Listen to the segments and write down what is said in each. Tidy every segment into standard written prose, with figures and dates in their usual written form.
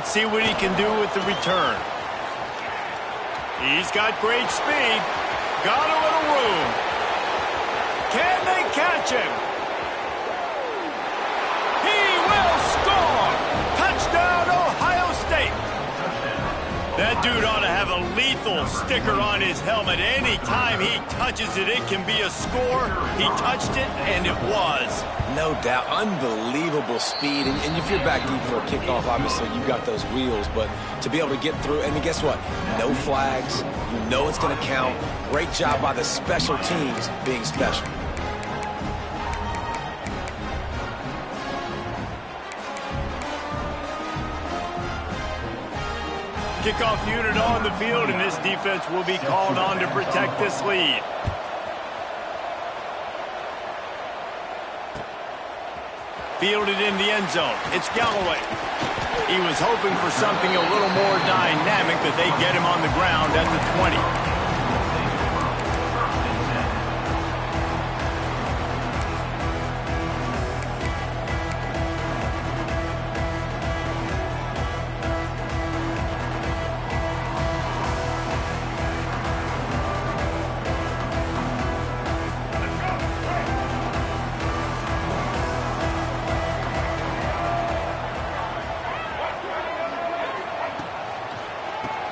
Let's see what he can do with the return. He's got great speed. Got a little room. Can they catch him? He will score! Touchdown, Ohio State! That dude ought to have a lethal sticker on his helmet. Anytime he touches it, it can be a score. He touched it, and it was. No doubt. Unbelievable speed. And if you're back deep for a kickoff, obviously you've got those wheels. But to be able to get through, and guess what? No flags. You know it's going to count. Great job by the special teams being special. Kickoff unit on the field, and this defense will be called on to protect this lead. Fielded in the end zone. It's Galloway. He was hoping for something a little more dynamic, but they get him on the ground at the 20.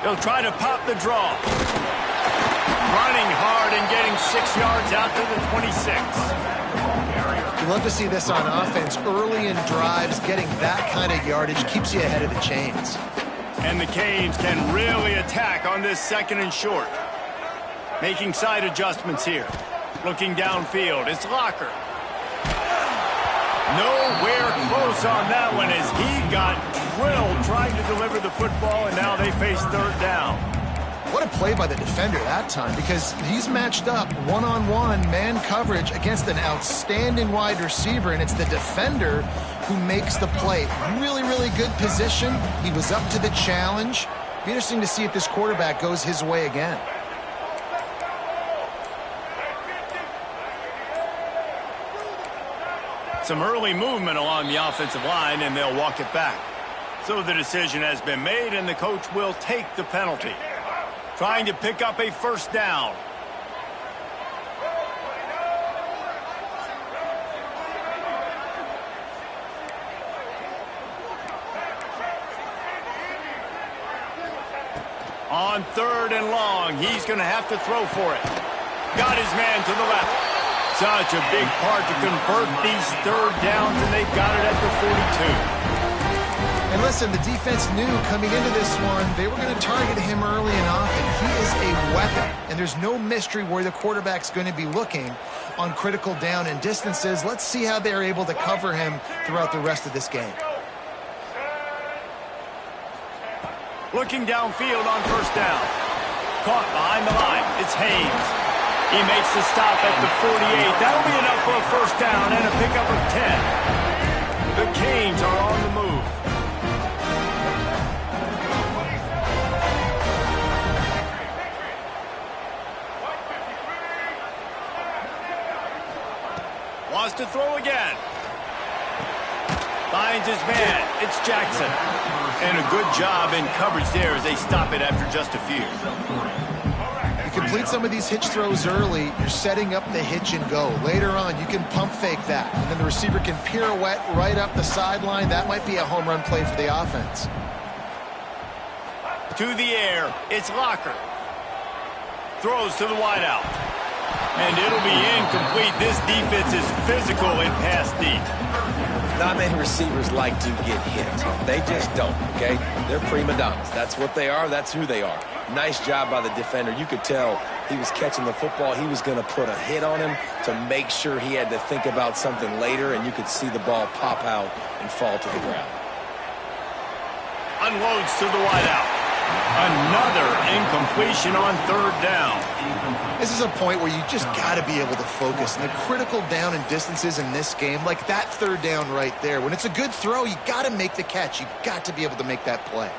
They'll try to pop the draw. Running hard and getting 6 yards out to the 26. You love to see this on offense. Early in drives, getting that kind of yardage keeps you ahead of the chains. And the Canes can really attack on this 2nd and short. Making side adjustments here. Looking downfield. It's Locker. Nowhere close on that one as he got drilled trying to deliver the football, and now they face 3rd down. What a play by the defender that time, because he's matched up one-on-one man coverage against an outstanding wide receiver, and it's the defender who makes the play. Really, really good position. He was up to the challenge. Be interesting to see if this quarterback goes his way again. Some early movement along the offensive line, and they'll walk it back. So the decision has been made, and the coach will take the penalty. Trying to pick up a 1st down. On 3rd and long, he's going to have to throw for it. Got his man to the left. Such a big part to convert these 3rd downs, and they've got it at the 42. And listen, the defense knew coming into this one, they were going to target him early and often. He is a weapon, and there's no mystery where the quarterback's going to be looking on critical down and distances. Let's see how they're able to cover him throughout the rest of this game. Looking downfield on 1st down. Caught behind the line. It's Haynes. He makes the stop at the 48. That'll be enough for a 1st down and a pickup of 10. The Canes are on the move. Wants to throw again. Finds his man. It's Jackson. And a good job in coverage there as they stop it after just a few. Complete some of these hitch throws early, you're setting up the hitch and go. Later on, you can pump fake that, and then the receiver can pirouette right up the sideline. That might be a home run play for the offense. To the air, it's Locker. Throws to the wideout. And it'll be incomplete. This defense is physical in pass deep. Not many receivers like to get hit. They just don't, okay? They're prima donnas. That's what they are. That's who they are. Nice job by the defender. You could tell he was catching the football. He was going to put a hit on him to make sure he had to think about something later, and you could see the ball pop out and fall to the ground. Unloads to the wideout. Another incompletion on 3rd down. This is a point where you just got to be able to focus. And the critical down and distances in this game, like that 3rd down right there, when it's a good throw, you got to make the catch. You got to be able to make that play.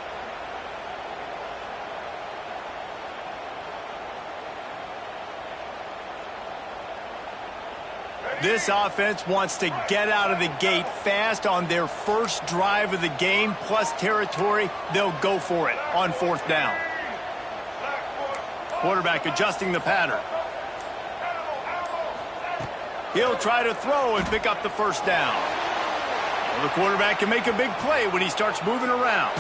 This offense wants to get out of the gate fast on their first drive of the game, plus territory. They'll go for it on 4th down. Quarterback adjusting the pattern. He'll try to throw and pick up the 1st down. Well, the quarterback can make a big play when he starts moving around.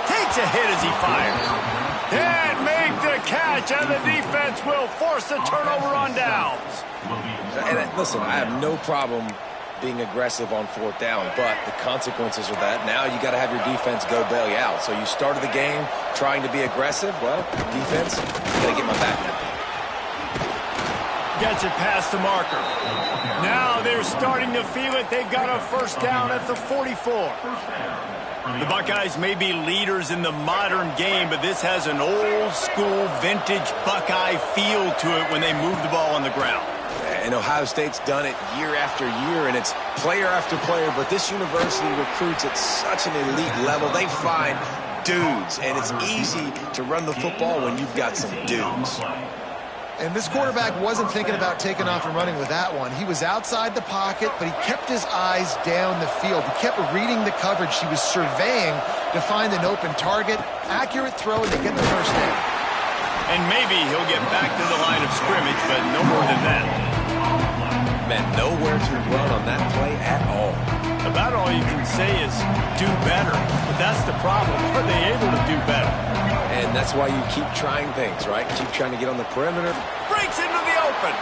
Takes a hit as he fires. And make the catch, and the defense will force the turnover on downs. And listen, I have no problem being aggressive on 4th down, but the consequences of that, now you got to have your defense go bail you out. So you started the game trying to be aggressive. Well, defense, got to get my back now. Gets it past the marker. Now they're starting to feel it. They've got a 1st down at the 44. The Buckeyes may be leaders in the modern game, but this has an old-school, vintage Buckeye feel to it when they move the ball on the ground. And Ohio State's done it year after year, and it's player after player, but this university recruits at such an elite level. They find dudes, and it's easy to run the football when you've got some dudes. And this quarterback wasn't thinking about taking off and running with that one. He was outside the pocket, but he kept his eyes down the field. He kept reading the coverage. He was surveying to find an open target. Accurate throw, and they get the 1st down. And maybe he'll get back to the line of scrimmage, but no more than that. Man, nowhere to run on that play at all. About all you can say is do better. But that's the problem. Are they able to do better? And that's why you keep trying things, right? Keep trying to get on the perimeter. Breaks into the open.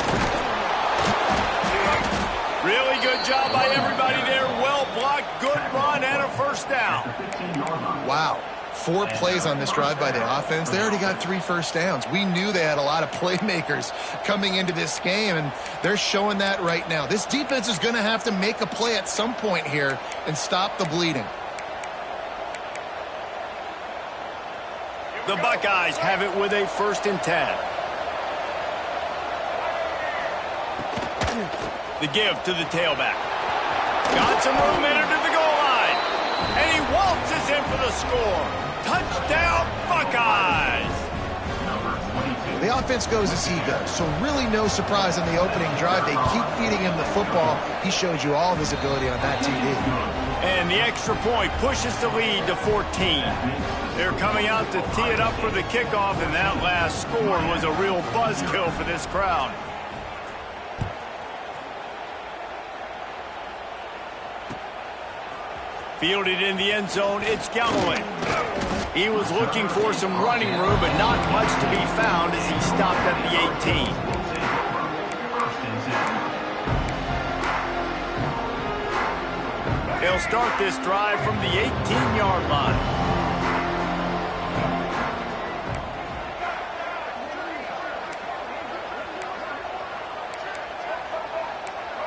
Really good job by everybody there. Well blocked, good run, and a 1st down. Wow. 4 plays on this drive by the offense. They already got 3 1st downs. We knew they had a lot of playmakers coming into this game, and they're showing that right now. This defense is going to have to make a play at some point here and stop the bleeding. The Buckeyes have it with a 1st and 10. The give to the tailback. Got some room in to the goal line. And he waltzes in for the score. Touchdown, Buckeyes! The offense goes as he goes, so really no surprise on the opening drive. They keep feeding him the football. He showed you all of his ability on that TD. And the extra point pushes the lead to 14. They're coming out to tee it up for the kickoff, and that last score was a real buzzkill for this crowd. Fielded in the end zone, it's Galloway. He was looking for some running room, but not much to be found as he stopped at the 18. They'll start this drive from the 18-yard line.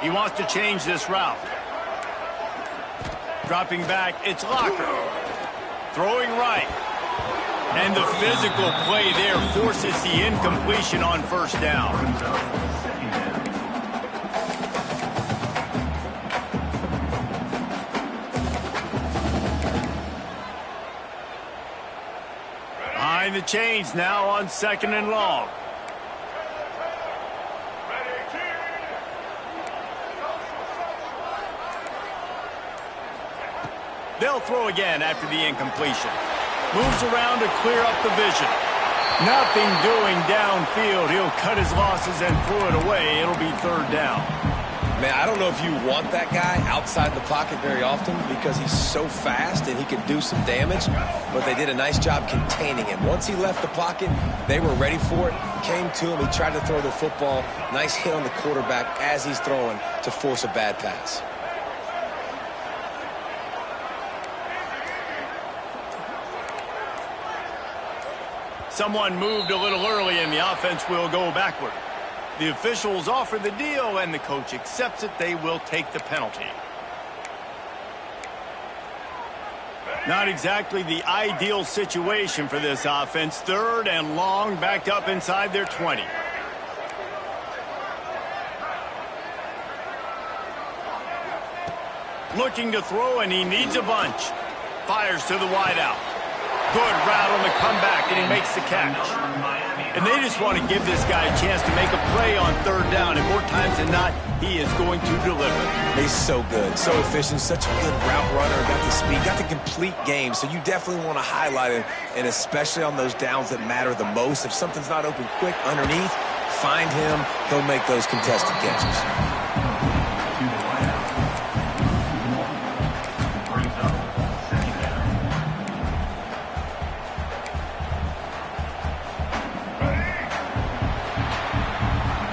He wants to change this route. Dropping back, it's Locker. Throwing right. And the physical play there forces the incompletion on 1st down. Behind the chains now on 2nd and long. They'll throw again after the incompletion. Moves around to clear up the vision. Nothing doing downfield. He'll cut his losses and throw it away. It'll be 3rd down. Man, I don't know if you want that guy outside the pocket very often because he's so fast and he can do some damage, but they did a nice job containing him. Once he left the pocket, they were ready for it, came to him, he tried to throw the football. Nice hit on the quarterback as he's throwing to force a bad pass. Someone moved a little early and the offense will go backward. The officials offer the deal and the coach accepts it. They will take the penalty. Not exactly the ideal situation for this offense. 3rd and long, backed up inside their 20. Looking to throw, and he needs a bunch. Fires to the wideout. Good route on the comeback, and he makes the catch. And they just want to give this guy a chance to make a play on third down, and more times than not, he is going to deliver. He's so good, so efficient, such a good route runner, got the speed, got the complete game, so you definitely want to highlight him, and especially on those downs that matter the most. If something's not open quick underneath, find him, he'll make those contested catches.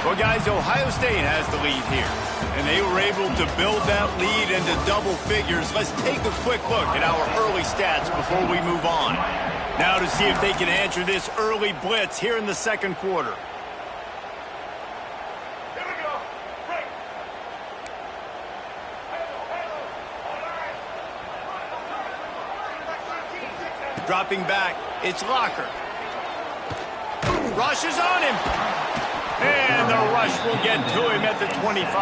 Well, guys, Ohio State has the lead here, and they were able to build that lead into double figures. Let's take a quick look at our early stats before we move on. Now to see if they can answer this early blitz here in the second quarter. Dropping back, it's Locker. Rush is on him. And the rush will get to him at the 25.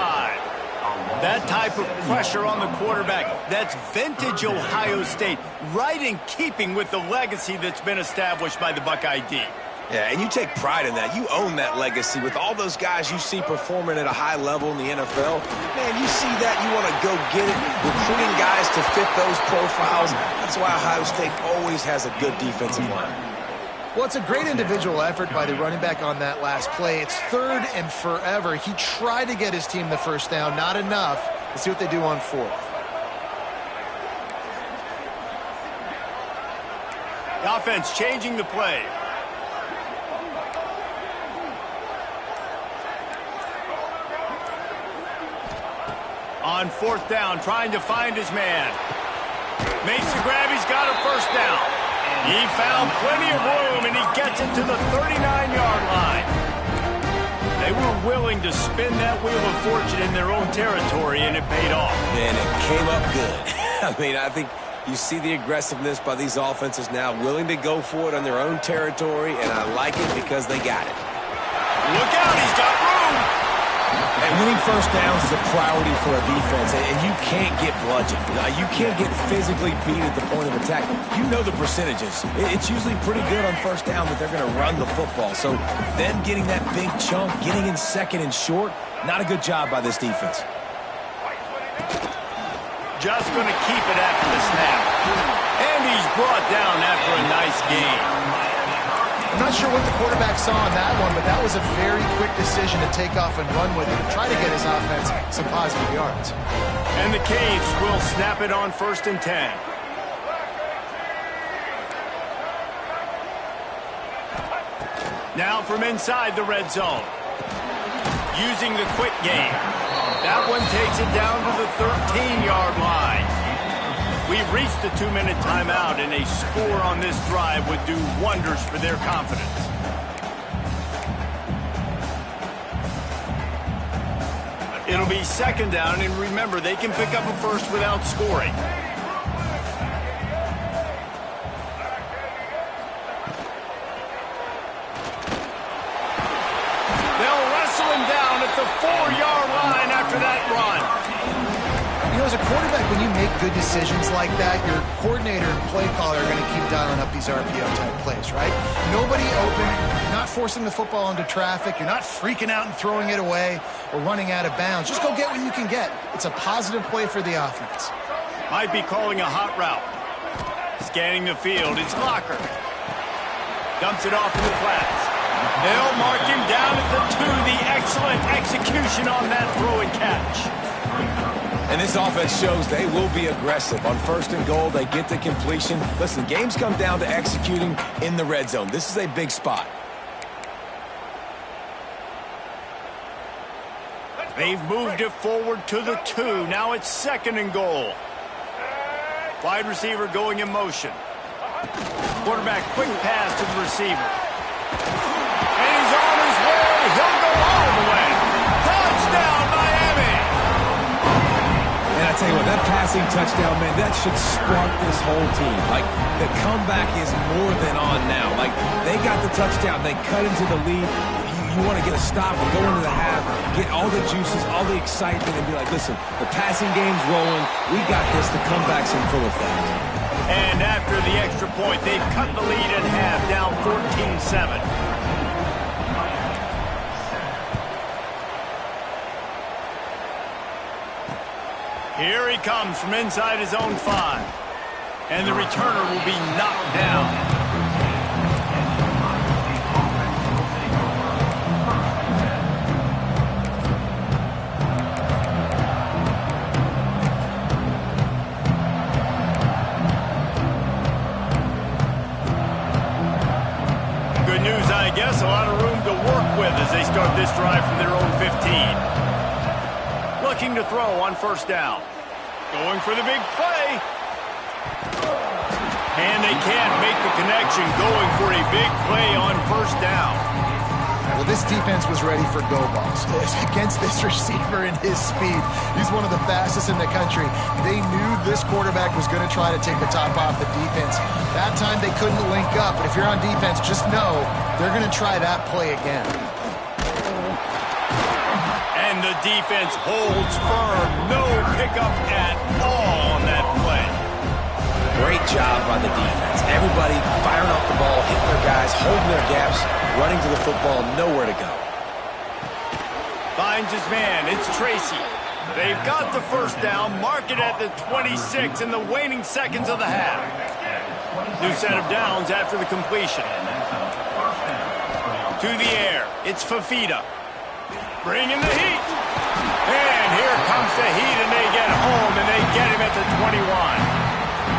That type of pressure on the quarterback, that's vintage Ohio State, right in keeping with the legacy that's been established by the Buckeye D. Yeah, and you take pride in that. You own that legacy with all those guys you see performing at a high level in the NFL. Man, you see that, you want to go get it, recruiting guys to fit those profiles. That's why Ohio State always has a good defensive line. Well, it's a great individual effort by the running back on that last play. It's 3rd and forever. He tried to get his team the first down, not enough. Let's see what they do on 4th. The offense changing the play. On 4th down, trying to find his man. Makes the grab, he's got a first down. He found plenty of room, and he gets it to the 39-yard line. They were willing to spin that wheel of fortune in their own territory, and it paid off. And it came up good. I mean, I think you see the aggressiveness by these offenses now, willing to go for it on their own territory, and I like it because they got it. Look out, he's got room. And winning first downs is a priority for a defense, and you can't get bludgeoned. You can't get physically beat at the point of attack. You know the percentages. It's usually pretty good on first down that they're going to run the football. So them getting that big chunk, getting in second and short, not a good job by this defense. Just going to keep it after the snap. And he's brought down after a nice gain. I'm not sure what the quarterback saw on that one, but that was a very quick decision to take off and run with it and try to get his offense some positive yards. And the Canes will snap it on 1st and 10. Now from inside the red zone. Using the quick game. That one takes it down to the 13-yard line. We've reached the 2-minute timeout, and a score on this drive would do wonders for their confidence. It'll be 2nd down, and remember, they can pick up a first without scoring. They'll wrestle him down at the 4-yard line after that run. You know, as a quarterback, when you make good decisions like that, your coordinator and play caller are going to keep dialing up these RPO-type plays, right? Nobody open. You're not forcing the football into traffic. You're not freaking out and throwing it away or running out of bounds. Just go get what you can get. It's a positive play for the offense. Might be calling a hot route. Scanning the field, it's Locker. Dumps it off in the flats. They'll mark him down at the 2. The excellent execution on that throw and catch. And this offense shows they will be aggressive. On 1st and goal, they get the completion. Listen, games come down to executing in the red zone. This is a big spot. They've moved it forward to the 2. Now it's 2nd and goal. Wide receiver going in motion. Quarterback quick pass to the receiver. And he's on his way. He'll go all the way. Touchdown, Miami! And I tell you what, that passing touchdown, man, that should spark this whole team. Like, the comeback is more than on now. Like, they got the touchdown. They cut into the lead. You want to get a stop and go into the half. get all the juices, all the excitement, and be like, listen, the passing game's rolling. We got this. The comeback's in full effect. And after the extra point, they've cut the lead in half, down 14-7. Here he comes from inside his own 5. And the returner will be knocked down. Good news, I guess. A lot of room to work with as they start this drive from their own 15. Looking to throw on first down. Going for the big play. And they can't make the connection, going for a big play on first down. Well, this defense was ready for go balls against this receiver and his speed. He's one of the fastest in the country. They knew this quarterback was going to try to take the top off the defense. That time they couldn't link up, but if you're on defense, just know they're going to try that play again. And the defense holds firm. No pickup at all on that play. Great job by the defense. Everybody firing off the ball, hitting their guys, holding their gaps, running to the football, nowhere to go. Finds his man. It's Tracy. They've got the first down. Mark it at the 26 in the waning seconds of the half. New set of downs after the completion. To the air. It's Fafita. Bringing the heat. And here comes the heat, and they get home, and they get him at the 21.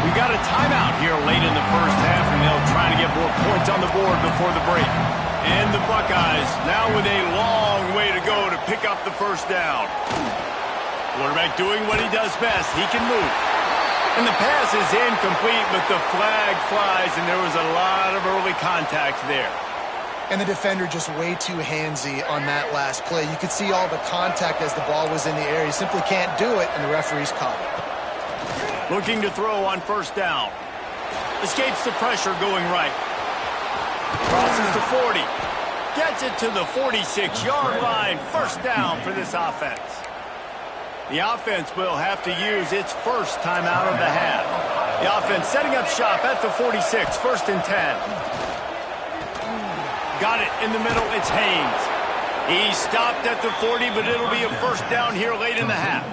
We got a timeout here late in the first half, and they'll try to get more points on the board before the break. And the Buckeyes now with a long way to go to pick up the first down. Quarterback doing what he does best. He can move. And the pass is incomplete, but the flag flies, and there was a lot of early contact there. And the defender just way too handsy on that last play. You could see all the contact as the ball was in the air. He simply can't do it, and the referee's caught it. Looking to throw on first down. Escapes the pressure going right. Crosses the 40. Gets it to the 46-yard line. First down for this offense. The offense will have to use its first timeout of the half. The offense setting up shop at the 46, 1st and 10. Got it in the middle. It's Haynes. He stopped at the 40, but it'll be a first down here late in the half.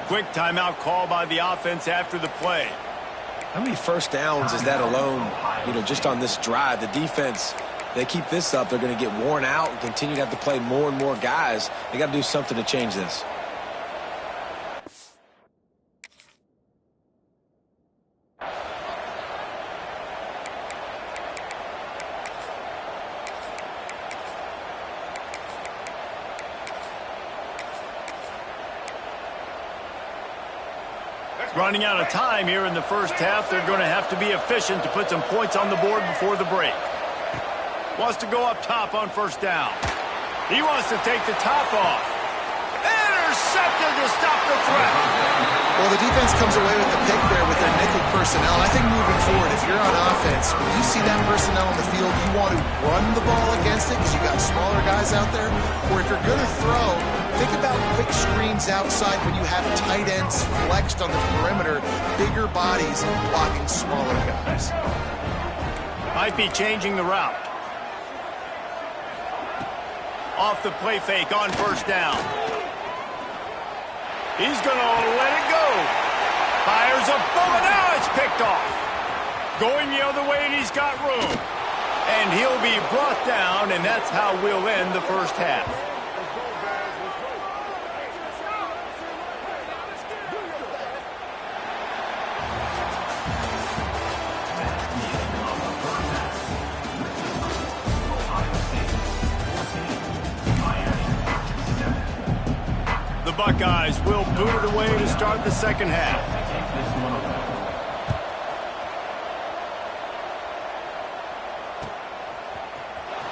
Quick timeout call by the offense after the play. How many first downs is that alone, just on this drive? The defense, they keep this up, they're going to get worn out and continue to have to play more and more guys. They got to do something to change this. Running out of time here in the first half. They're going to have to be efficient to put some points on the board before the break. Wants to go up top on first down. He wants to take the top off. Intercepted to stop the threat. Well, the defense comes away with the pick there with their nickel personnel. I think moving forward, if you're on offense, when you see that personnel on the field, you want to run the ball against it because you got smaller guys out there. Or if you're going to throw, think about quick screens outside when you have tight ends flexed on the perimeter, bigger bodies blocking smaller guys. Might be changing the route. Off the play fake on first down. He's going to let it go. Fires a bullet. Now it's picked off. Going the other way, and he's got room. And he'll be brought down, and that's how we'll end the first half. The Buckeyes will boot it away to start the second half.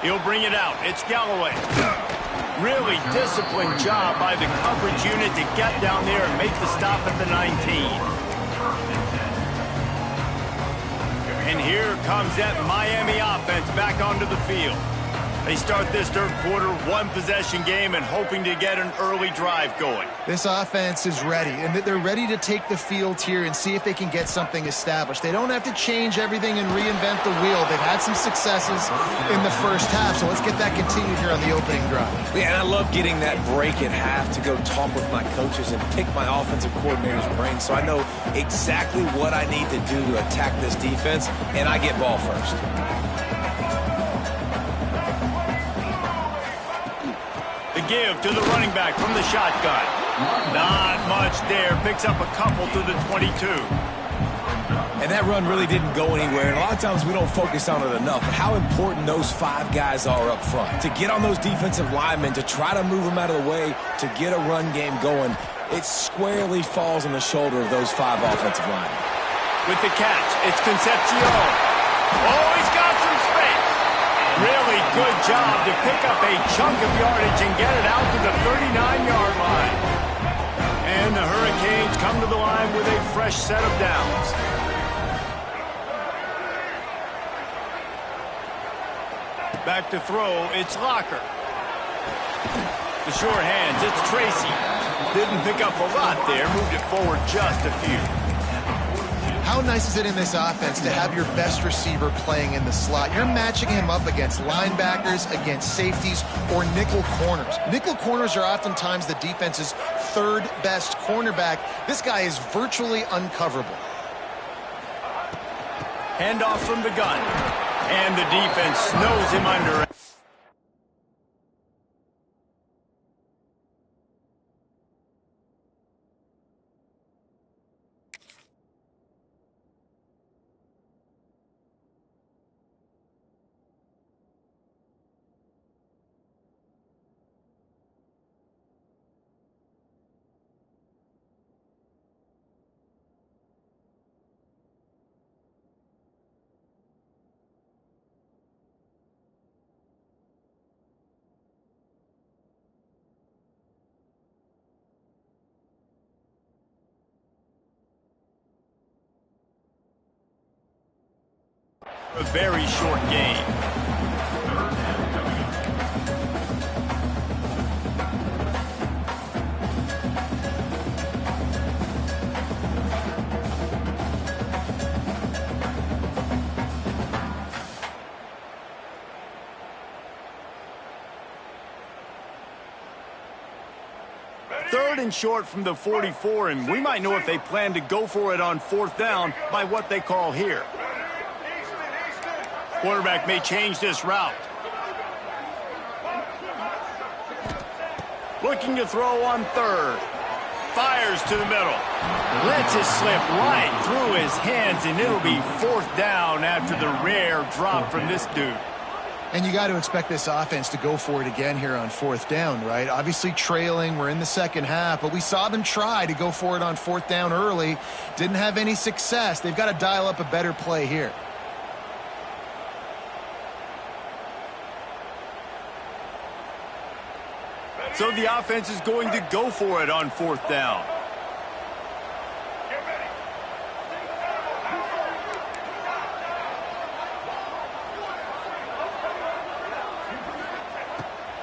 He'll bring it out. It's Galloway. Really disciplined job by the coverage unit to get down there and make the stop at the 19. And here comes that Miami offense back onto the field. They start this third quarter, one-possession game, and hoping to get an early drive going. This offense is ready, and they're ready to take the field here and see if they can get something established. They don't have to change everything and reinvent the wheel. They've had some successes in the first half, so let's get that continued here on the opening drive. Yeah, and I love getting that break at half to go talk with my coaches and pick my offensive coordinator's brain so I know exactly what I need to do to attack this defense, and I get ball first. The give to the running back from the shotgun. Not much there. Picks up a couple to the 22. And that run really didn't go anywhere. And a lot of times we don't focus on it enough. But how important those 5 guys are up front. To get on those defensive linemen, to try to move them out of the way, to get a run game going, it squarely falls on the shoulder of those 5 offensive linemen. With the catch, it's Concepcion. Oh, he's got some space. Really good job to pick up a chunk of yardage and get it out to the 39-yard line. And the Hurricanes come to the line with a fresh set of downs. Back to throw, it's Locker. The short hands, it's Tracy. Didn't pick up a lot there, moved it forward just a few. How nice is it in this offense to have your best receiver playing in the slot? You're matching him up against linebackers, against safeties, or nickel corners. Nickel corners are oftentimes the defense's third best cornerback. This guy is virtually uncoverable. Handoff from the gun. And the defense snows him under. A very short game. Third and short from the 44, and we might know if they plan to go for it on 4th down by what they call here. Quarterback may change this route. Looking to throw on 3rd. Fires to the middle. Lets it slip right through his hands, and it'll be 4th down after the rare drop from this dude. And you got to expect this offense to go for it again here on 4th down, right? Obviously trailing, we're in the second half, but we saw them try to go for it on 4th down early. Didn't have any success. They've got to dial up a better play here. So the offense is going to go for it on 4th down.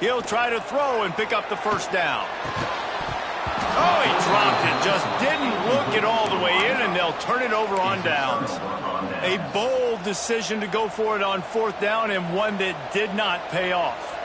He'll try to throw and pick up the 1st down. Oh, he dropped it. Just didn't look it all the way in, and they'll turn it over on downs. A bold decision to go for it on 4th down, and one that did not pay off.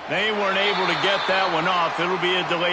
They weren't able to get that one off. It'll be a delay